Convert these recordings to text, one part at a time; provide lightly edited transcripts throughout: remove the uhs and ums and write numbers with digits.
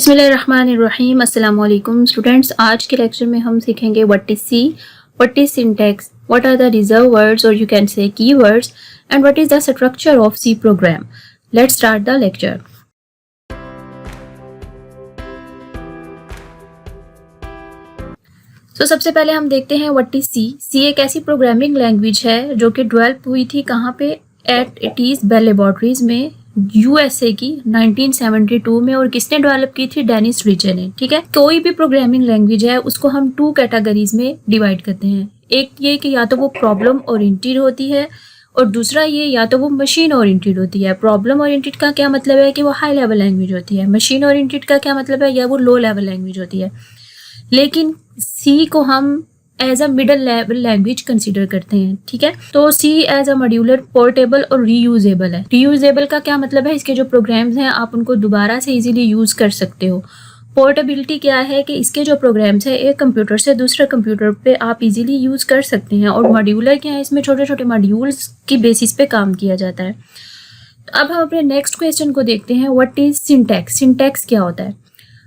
बिस्मिल्लाहिर्रहमानिर्रहीम। अस्सलाम वालेकुम स्टूडेंट्स। आज के लेक्चर में हम सीखेंगे what is C, what is syntax, what are the reserve words और you can say keywords and what is the structure of C program. Let's start the lecture. सबसे पहले हम देखते हैं व्हाट इज सी। सी एक ऐसी प्रोग्रामिंग लैंग्वेज है जो कि डेवलप हुई थी कहाँ पे, एट इटीज बेल लेबोरेटरीज में यूएसए की 1972 में। और किसने डेवलप की थी? डेनिस रिचर ने। ठीक है, कोई भी प्रोग्रामिंग लैंग्वेज है उसको हम टू कैटेगरीज में डिवाइड करते हैं। एक ये कि या तो वो प्रॉब्लम ओरिएंटेड होती है और दूसरा ये या तो वो मशीन ओरिएंटेड होती है। प्रॉब्लम ओरिएंटेड का क्या मतलब है कि वो हाई लेवल लैंग्वेज होती है। मशीन ओरिएंटेड का क्या मतलब है, या वो लो लेवल लैंग्वेज होती है। लेकिन सी को हम as a middle level language consider करते हैं। ठीक है, तो C as a modular, portable और रीयूजेबल है। रीयूजेबल का क्या मतलब है, इसके जो प्रोग्राम्स हैं आप उनको दोबारा से इजीली यूज कर सकते हो। पोर्टेबिलिटी क्या है कि इसके जो प्रोग्राम्स है एक कंप्यूटर से दूसरे कंप्यूटर पे आप इजीली यूज कर सकते हैं। और मॉड्यूलर क्या है, इसमें छोटे छोटे मॉड्यूल्स की बेसिस पे काम किया जाता है। तो अब हम अपने नेक्स्ट क्वेश्चन को देखते हैं, व्हाट इज सिंटैक्स। सिंटैक्स क्या होता है?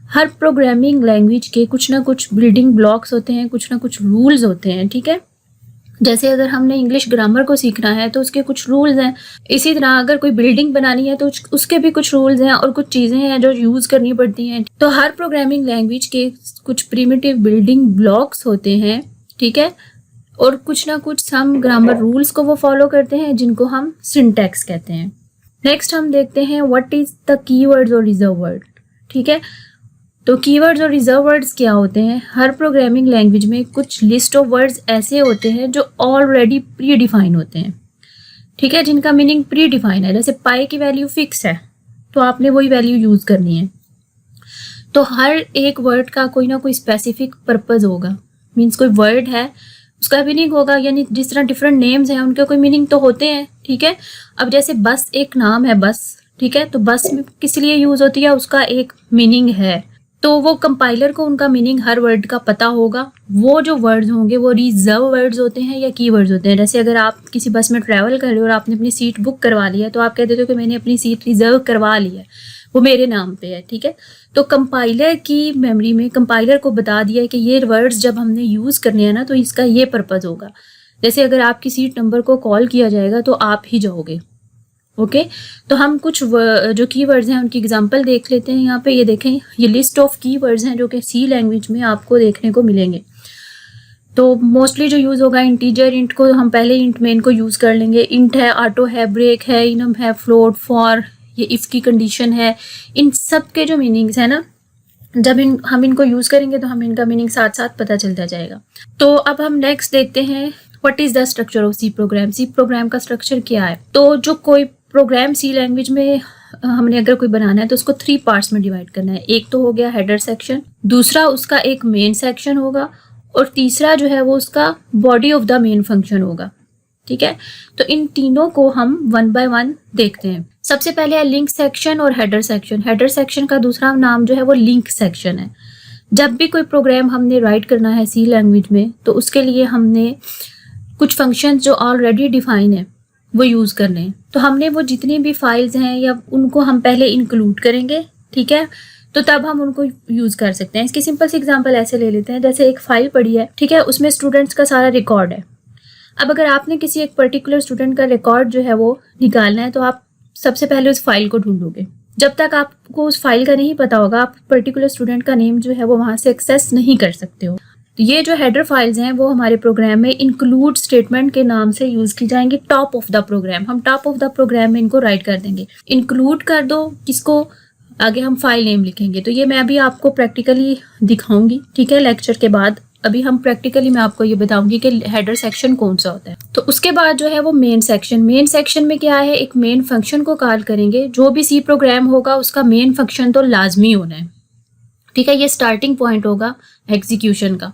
हर प्रोग्रामिंग लैंग्वेज के कुछ ना कुछ बिल्डिंग ब्लॉक्स होते हैं, कुछ ना कुछ रूल्स होते हैं। ठीक है, जैसे अगर हमने इंग्लिश ग्रामर को सीखना है तो उसके कुछ रूल्स हैं। इसी तरह अगर कोई बिल्डिंग बनानी है तो उसके भी कुछ रूल्स हैं और कुछ चीज़ें हैं जो यूज़ करनी पड़ती हैं। तो हर प्रोग्रामिंग लैंग्वेज के कुछ प्रिमिटिव बिल्डिंग ब्लॉक्स होते हैं। ठीक है, और कुछ ना कुछ हम ग्रामर रूल्स को वो फॉलो करते हैं जिनको हम सिंटैक्स कहते हैं। नेक्स्ट हम देखते हैं व्हाट इज द कीवर्ड्स और रिजर्व वर्ड। ठीक है, तो कीवर्ड्स और रिजर्व वर्ड्स क्या होते हैं? हर प्रोग्रामिंग लैंग्वेज में कुछ लिस्ट ऑफ वर्ड्स ऐसे होते हैं जो ऑलरेडी प्री डिफाइन होते हैं। ठीक है, जिनका मीनिंग प्री डिफाइन है। जैसे पाई की वैल्यू फिक्स है तो आपने वही वैल्यू यूज करनी है। तो हर एक वर्ड का कोई ना कोई स्पेसिफिक पर्पज होगा। मीन्स कोई वर्ड है उसका मीनिंग होगा, यानी जिस तरह डिफरेंट नेम्स हैं उनके कोई मीनिंग तो होते हैं। ठीक है, अब जैसे बस एक नाम है बस। ठीक है, तो बस किस लिए यूज होती है, उसका एक मीनिंग है। तो वो कंपाइलर को उनका मीनिंग हर वर्ड का पता होगा। वो जो वर्ड्स होंगे वो रिजर्व वर्ड्स होते हैं या कीवर्ड्स होते हैं। जैसे अगर आप किसी बस में ट्रैवल कर रहे हो और आपने अपनी सीट बुक करवा ली है तो आप कह देते हो कि मैंने अपनी सीट रिजर्व करवा ली है, वो मेरे नाम पे है। ठीक है, तो कंपाइलर की मेमोरी में कंपाइलर को बता दिया है कि ये वर्ड्स जब हमने यूज़ करने हैं ना तो इसका ये पर्पज़ होगा। जैसे अगर आपकी सीट नंबर को कॉल किया जाएगा तो आप ही जाओगे। ओके, तो हम कुछ जो कीवर्ड्स हैं उनकी एग्जांपल देख लेते हैं। यहाँ पे ये देखें, ये लिस्ट ऑफ कीवर्ड्स हैं जो कि सी लैंग्वेज में आपको देखने को मिलेंगे। तो मोस्टली जो यूज़ होगा इंटीजर, इंट को हम पहले इंट में इनको यूज़ कर लेंगे। इंट है, ऑटो है, ब्रेक है, इनम है, फ्लोट, फॉर, ये इफ़ की कंडीशन है। इन सब के जो मीनिंग्स है ना, जब हम इनको यूज़ करेंगे तो हमें इनका मीनिंग साथ साथ पता चलता जाएगा। तो अब हम नेक्स्ट देखते हैं what is the structure of C program. C program का स्ट्रक्चर क्या है? तो जो कोई प्रोग्राम सी लैंग्वेज में हमने अगर कोई बनाना है तो उसको 3 पार्ट्स में डिवाइड करना है। एक तो हो गया हेडर सेक्शन, दूसरा उसका एक मेन सेक्शन होगा और तीसरा जो है वो उसका body of the main function होगा। ठीक है, तो इन तीनों को हम 1 बाय 1 देखते हैं। सबसे पहले है लिंक सेक्शन और हेडर सेक्शन। हेडर सेक्शन का दूसरा नाम जो है वो लिंक सेक्शन है। जब भी कोई प्रोग्राम हमने राइट करना है सी लैंग्वेज में तो उसके लिए हमने कुछ फंक्शन जो ऑलरेडी डिफाइन है वो यूज़ करने हैं। तो हमने वो जितनी भी फाइल्स हैं या उनको हम पहले इंक्लूड करेंगे। ठीक है, तो तब हम उनको यूज़ कर सकते हैं। इसकी सिंपल सी एग्जांपल ऐसे ले लेते हैं, जैसे एक फ़ाइल पड़ी है। ठीक है, उसमें स्टूडेंट्स का सारा रिकॉर्ड है। अब अगर आपने किसी एक पर्टिकुलर स्टूडेंट का रिकॉर्ड जो है वो निकालना है तो आप सबसे पहले उस फाइल को ढूंढोगे। जब तक आपको उस फाइल का नहीं पता होगा आप पर्टिकुलर स्टूडेंट का नेम जो है वो वहाँ से एक्सेस नहीं कर सकते हो। तो ये जो हेडर फाइल्स हैं वो हमारे प्रोग्राम में इंक्लूड स्टेटमेंट के नाम से यूज़ की जाएंगी। टॉप ऑफ द प्रोग्राम, हम टॉप ऑफ द प्रोग्राम में इनको राइट कर देंगे। इंक्लूड कर दो किसको, आगे हम फाइल नेम लिखेंगे। तो ये मैं अभी आपको प्रैक्टिकली दिखाऊंगी। ठीक है, लेक्चर के बाद अभी हम प्रैक्टिकली मैं आपको ये बताऊंगी कि हेडर सेक्शन कौन सा होता है। तो उसके बाद जो है वो मेन सेक्शन। मेन सेक्शन में क्या है, एक मेन फंक्शन को कॉल करेंगे। जो भी सी प्रोग्राम होगा उसका मेन फंक्शन तो लाजमी होना है। ठीक है, ये स्टार्टिंग पॉइंट होगा एग्जीक्यूशन का।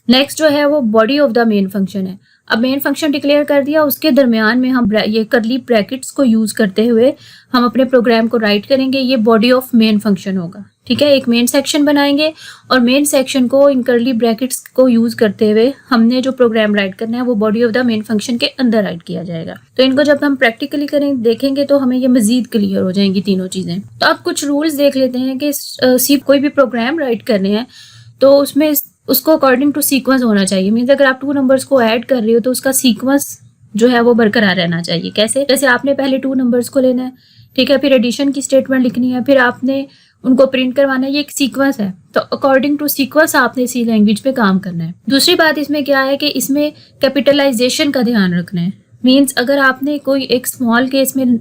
नेक्स्ट जो है वो body of the main function है। अब मेन फंक्शन डिक्लेयर कर दिया, उसके दरमियान में हम ये करली ब्रैकेट्स को यूज़ करते हुए हम अपने प्रोग्राम को राइट करेंगे। ये बॉडी ऑफ मेन फंक्शन होगा। ठीक है, एक मेन सेक्शन बनाएंगे और मेन सेक्शन को इन कर्ली ब्रैकेट्स को यूज करते हुए हमने जो प्रोग्राम राइट करना है वो body of the main function के अंदर राइट किया जाएगा। तो इनको जब हम प्रैक्टिकली करें देखेंगे तो हमें ये मजीद क्लियर हो जाएंगी तीनों चीजें। तो अब कुछ रूल्स देख लेते हैं कि सी कोई भी प्रोग्राम राइट करने हैं तो उसमें उसको अकॉर्डिंग टू सीक्वेंस होना चाहिए। मीन्स अगर आप 2 नंबर्स को ऐड कर रहे हो तो उसका सीक्वेंस जो है वो बरकरार रहना चाहिए। कैसे? जैसे आपने पहले 2 नंबर्स को लेना है, ठीक है, फिर एडिशन की स्टेटमेंट लिखनी है, फिर आपने उनको प्रिंट करवाना है, ये एक सीक्वेंस है। तो अकॉर्डिंग टू सीक्वेंस आपने सी लैंग्वेज पे काम करना है। दूसरी बात इसमें क्या है कि इसमें कैपिटलाइजेशन का ध्यान रखना है। मीन्स अगर आपने कोई एक स्मॉल केस में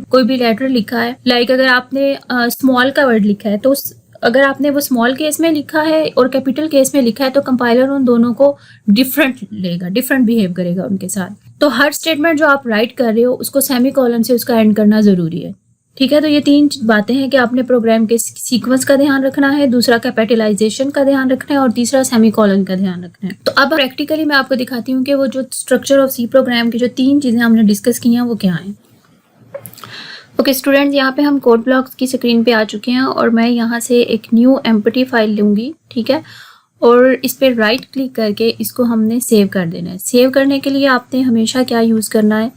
कोई भी लेटर लिखा है, लाइक अगर आपने स्मॉल का वर्ड लिखा है तो अगर आपने वो स्मॉल केस में लिखा है और कैपिटल केस में लिखा है तो कंपाइलर उन दोनों को डिफरेंट लेगा, डिफरेंट बिहेव करेगा उनके साथ। तो हर स्टेटमेंट जो आप राइट कर रहे हो उसको सेमीकोलन से उसका एंड करना जरूरी है। ठीक है, तो ये 3 बातें हैं कि आपने प्रोग्राम के सीक्वेंस का ध्यान रखना है, दूसरा कैपिटलाइजेशन का ध्यान रखना है और तीसरा सेमीकोलन का ध्यान रखना है। तो अब प्रैक्टिकली मैं आपको दिखाती हूँ कि वो जो स्ट्रक्चर ऑफ सी प्रोग्राम की जो 3 चीजें हमने डिस्कस की हैं वो क्या हैं। ओके स्टूडेंट्स, यहाँ पे हम कोड ब्लॉक्स की स्क्रीन पे आ चुके हैं और मैं यहाँ से एक न्यू एम्प्टी फाइल लूँगी, ठीक है, और इस पर राइट क्लिक करके इसको हमने सेव कर देना है। सेव करने के लिए आपने हमेशा क्या यूज़ करना है,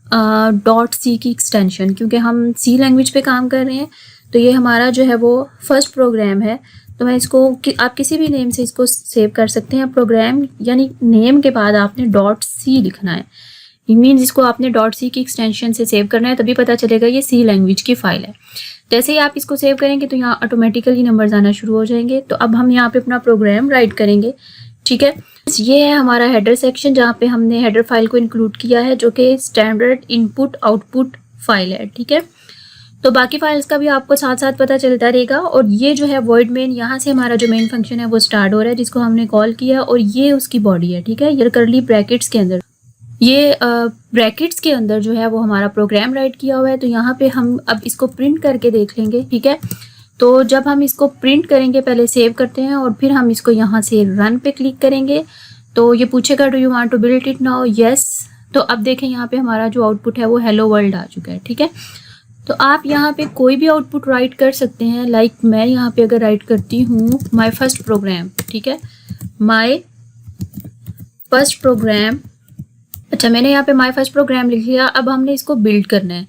.c की एक्सटेंशन, क्योंकि हम सी लैंग्वेज पे काम कर रहे हैं। तो ये हमारा जो है वो फर्स्ट प्रोग्राम है। तो मैं इसको आप किसी भी नेम से इसको सेव कर सकते हैं। प्रोग्राम यानी नेम के बाद आपने .c लिखना है। मीन्स इसको आपने .c की एक्सटेंशन से सेव करना है, तभी पता चलेगा ये सी लैंग्वेज की फाइल है। जैसे ही आप इसको सेव करेंगे तो यहाँ ऑटोमेटिकली नंबर्स आना शुरू हो जाएंगे। तो अब हम यहाँ पे अपना प्रोग्राम राइट करेंगे, ठीक है। ये है हमारा हेडर सेक्शन जहाँ पे हमने हेडर फाइल को इंक्लूड किया है जो कि स्टैंडर्ड इनपुट आउटपुट फाइल है, ठीक है। तो बाकी फाइल्स का भी आपको साथ साथ पता चलता रहेगा। और ये जो है वॉइड मेन, यहाँ से हमारा जो मेन फंक्शन है वो स्टार्ट हो रहा है जिसको हमने कॉल किया और ये उसकी बॉडी है, ठीक है। ये कर्ली ब्रैकेट्स के अंदर, ये ब्रैकेट्स के अंदर जो है वो हमारा प्रोग्राम राइट किया हुआ है। तो यहाँ पे हम अब इसको प्रिंट करके देख लेंगे, ठीक है। तो जब हम इसको प्रिंट करेंगे पहले सेव करते हैं और फिर हम इसको यहाँ से रन पे क्लिक करेंगे तो ये पूछेगा do you want to build it now, yes. तो अब देखें यहाँ पे हमारा जो आउटपुट है वो हेलो वर्ल्ड आ चुका है, ठीक है। तो आप यहाँ पे कोई भी आउटपुट राइट कर सकते हैं। लाइक मैं यहाँ पे अगर राइट करती हूँ माई फर्स्ट प्रोग्राम, ठीक है, माई फर्स्ट प्रोग्राम। अच्छा, मैंने यहाँ पे माई फर्स्ट प्रोग्राम लिख लिया। अब हमने इसको बिल्ड करना है।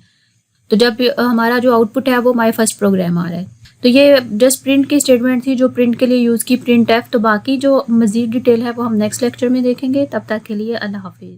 तो जब हमारा जो आउटपुट है वो माई फर्स्ट प्रोग्राम आ रहा है। तो ये जस्ट प्रिंट की स्टेटमेंट थी जो प्रिंट के लिए यूज़ की, प्रिंट एफ। तो बाकी जो मज़ीद डिटेल है वो हम नेक्स्ट लेक्चर में देखेंगे। तब तक के लिए अल्लाह हाफिज़।